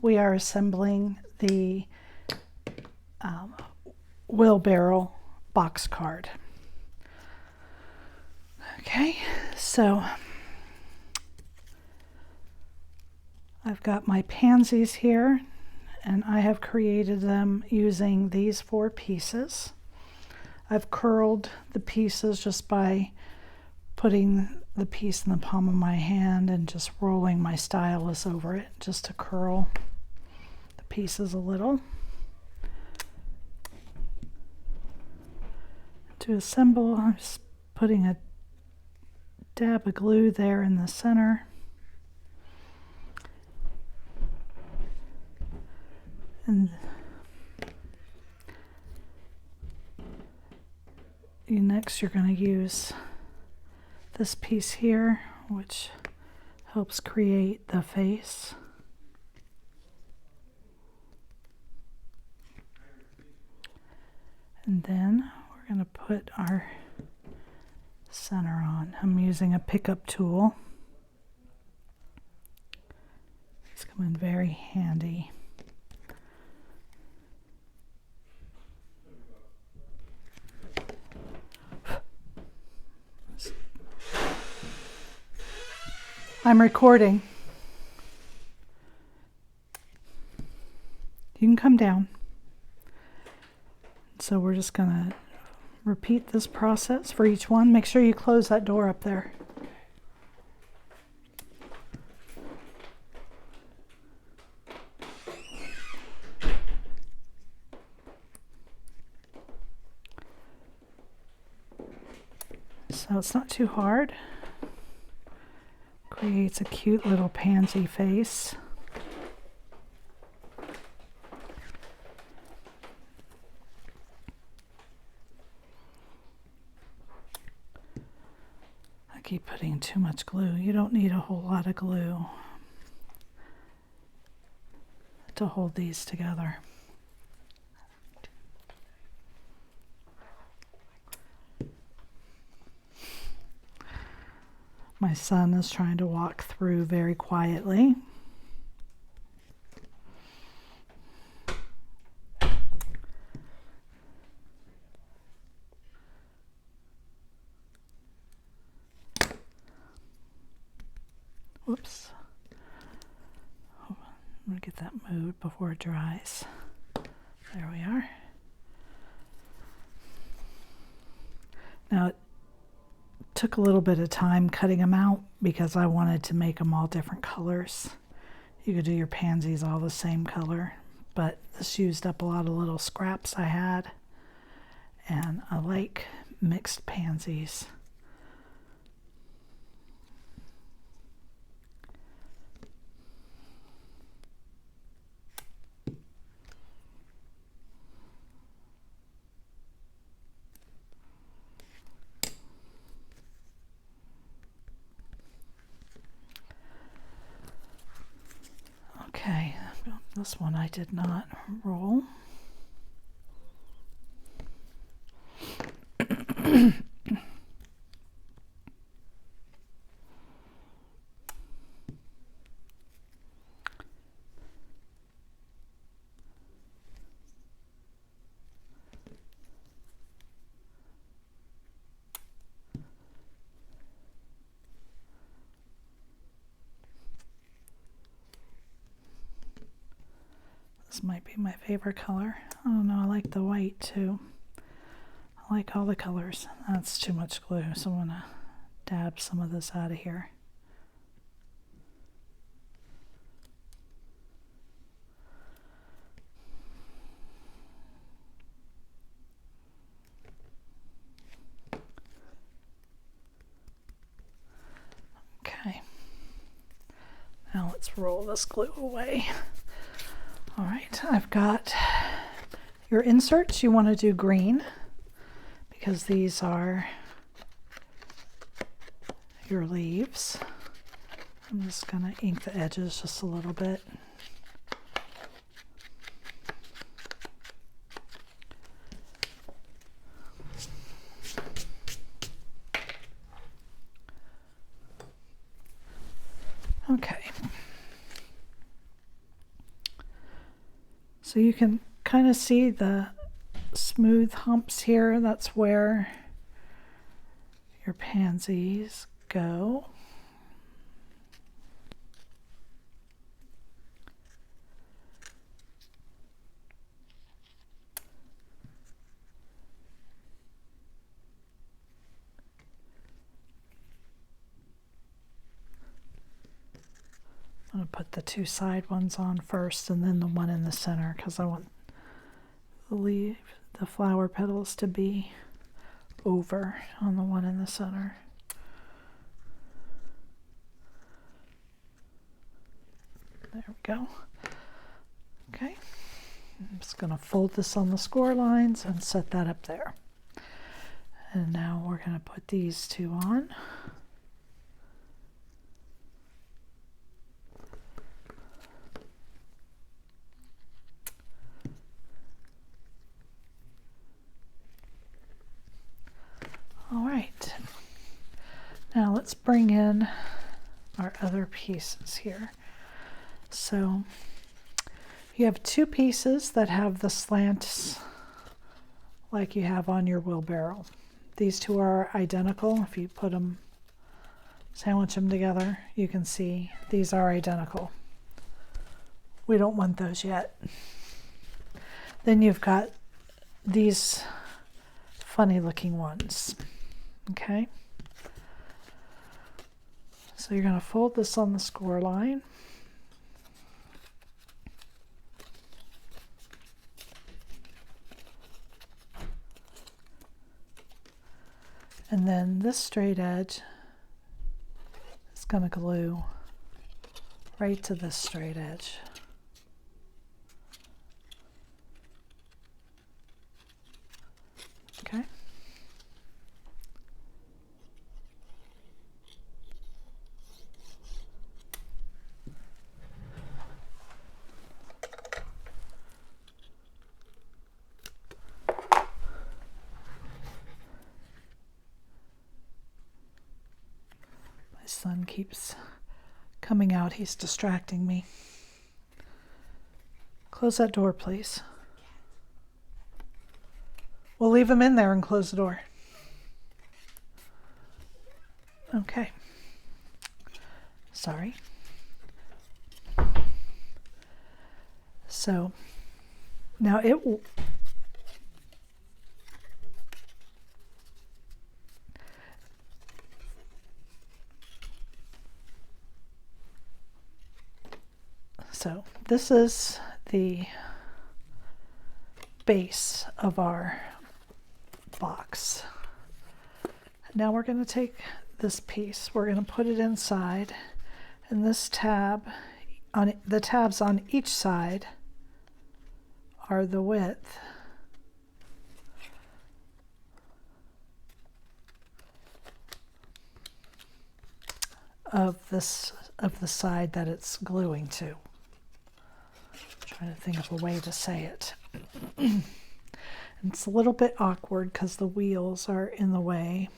We are assembling the Wheelbarrow box card. Okay, so I've got my pansies here, and I have created them using these 4 pieces. I've curled the pieces just by putting the piece in the palm of my hand and just rolling my stylus over it just to curl the pieces a little. To assemble, I'm just putting a dab of glue there in the center. And next you're going to use this piece here, which helps create the face. And then we're going to put our center on. I'm using a pickup tool. These come in very handy. I'm recording. You can come down. So we're just going to repeat this process for each one. Make sure you close that door up there. So it's not too hard. Creates a cute little pansy face. I keep putting too much glue. You don't need a whole lot of glue to hold these together. My son is trying to walk through very quietly. Whoops. I'm going to get that moved before it dries. There we are. Now it took a little bit of time cutting them out because I wanted to make them all different colors. You could do your pansies all the same color, but this used up a lot of little scraps I had, and I like mixed pansies. Okay, this one I did not roll. This might be my favorite color. I don't know, I like the white too. I like all the colors. That's too much glue, so I'm gonna dab some of this out of here. Okay. Now let's roll this glue away. All right, I've got your inserts. You want to do green because these are your leaves. I'm just going to ink the edges just a little bit. Okay. So you can kind of see the smooth humps here. That's where your pansies go. I'm going to put the two side ones on first and then the one in the center because I want the flower petals to be over on the one in the center. There we go. Okay, I'm just going to fold this on the score lines and set that up there. And now we're going to put these two on. All right, now let's bring in our other pieces here. So you have two pieces that have the slants like you have on your wheelbarrow. These two are identical. If you put them, sandwich them together, you can see these are identical. We don't want those yet. Then you've got these funny looking ones. Okay, so you're going to fold this on the score line. And then this straight edge is going to glue right to this straight edge. Okay. Son keeps coming out. He's distracting me. Close that door, please. We'll leave him in there and close the door. Okay. Sorry. So now it will. So this is the base of our box. Now we're going to take this piece, we're going to put it inside, and this tab, on the tabs on each side are the width of the side that it's gluing to. Trying to think of a way to say it. It's a little bit awkward because the wheels are in the way.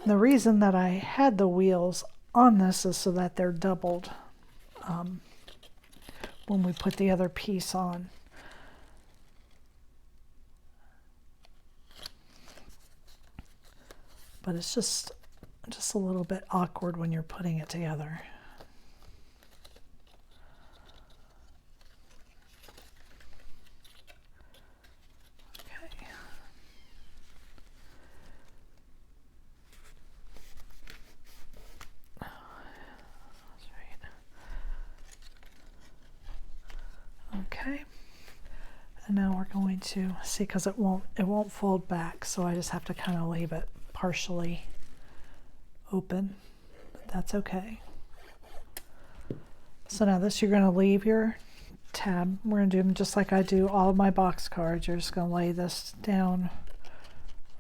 And the reason that I had the wheels on this is so that they're doubled when we put the other piece on. But it's just a little bit awkward when you're putting it together. Okay, and now we're going to see, because it won't fold back, so I just have to kind of leave it partially open. That's okay. So now this, you're going to leave your tab. We're going to do them just like I do all of my box cards. You're just going to lay this down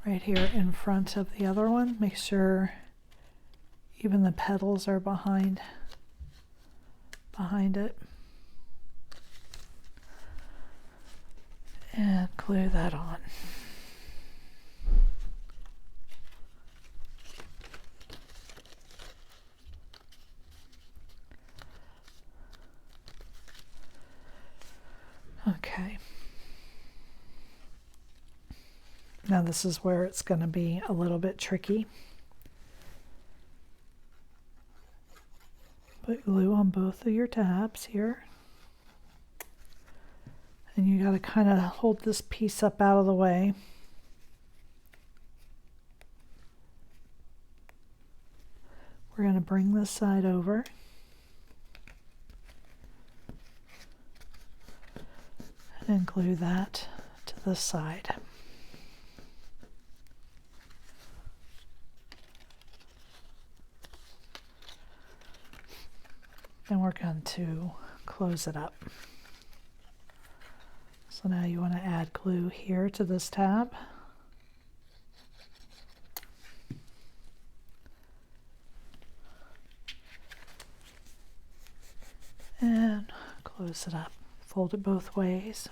right here in front of the other one. Make sure even the petals are behind it. And glue that on. Now this is where it's going to be a little bit tricky. Put glue on both of your tabs here. And you got to kind of hold this piece up out of the way. We're going to bring this side over. And glue that to this side. Then we're going to close it up. So now you want to add glue here to this tab. And close it up. Fold it both ways.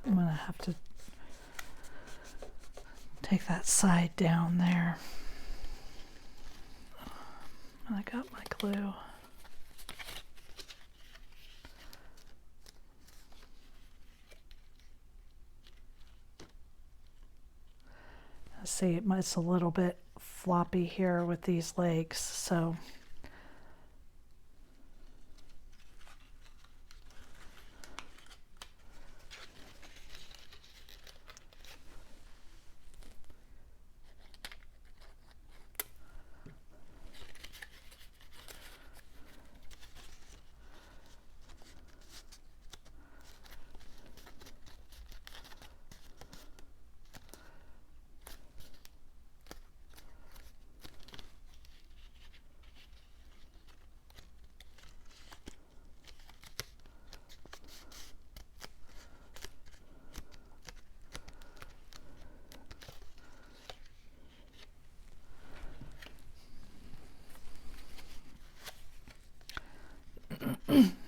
I'm going to have to take that side down there. I got my glue. See, it's a little bit floppy here with these legs, so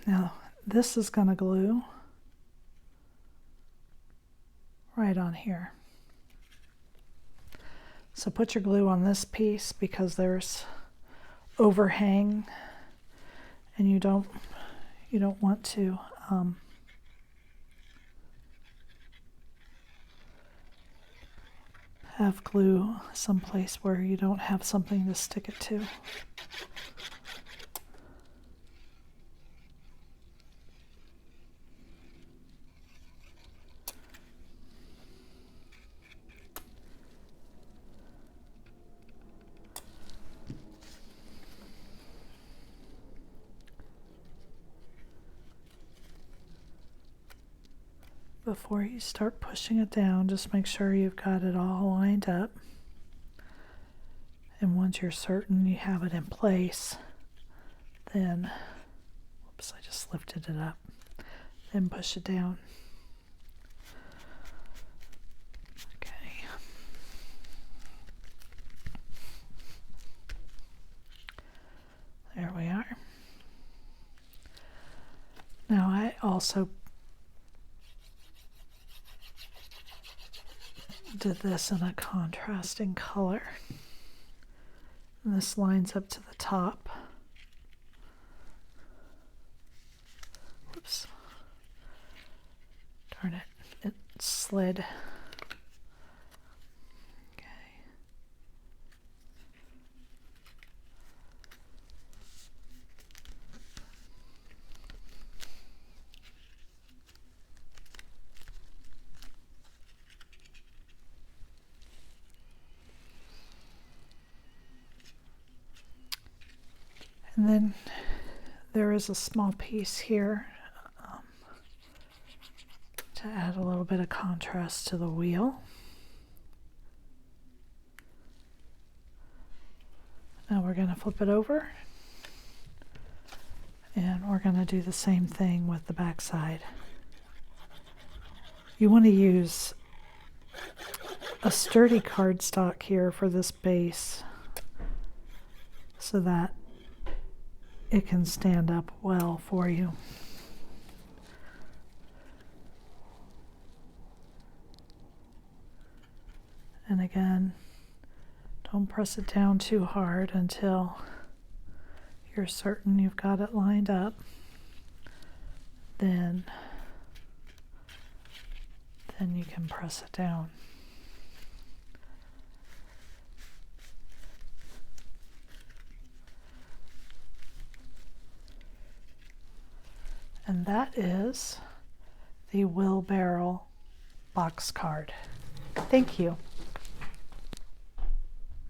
now this is going to glue right on here. So put your glue on this piece because there's overhang and you don't want to have glue someplace where you don't have something to stick it to. Before you start pushing it down, just make sure you've got it all lined up. And once you're certain you have it in place, then, whoops, I just lifted it up, then push it down. Okay. There we are. Now I also did this in a contrasting color. And this lines up to the top. Whoops. Darn it, it slid. Okay. And then there is a small piece here to add a little bit of contrast to the wheel. Now we're going to flip it over and we're going to do the same thing with the back side. You want to use a sturdy cardstock here for this base so that it can stand up well for you. And again, don't press it down too hard until you're certain you've got it lined up. Then you can press it down. And that is the Wheelbarrow box card. Thank you.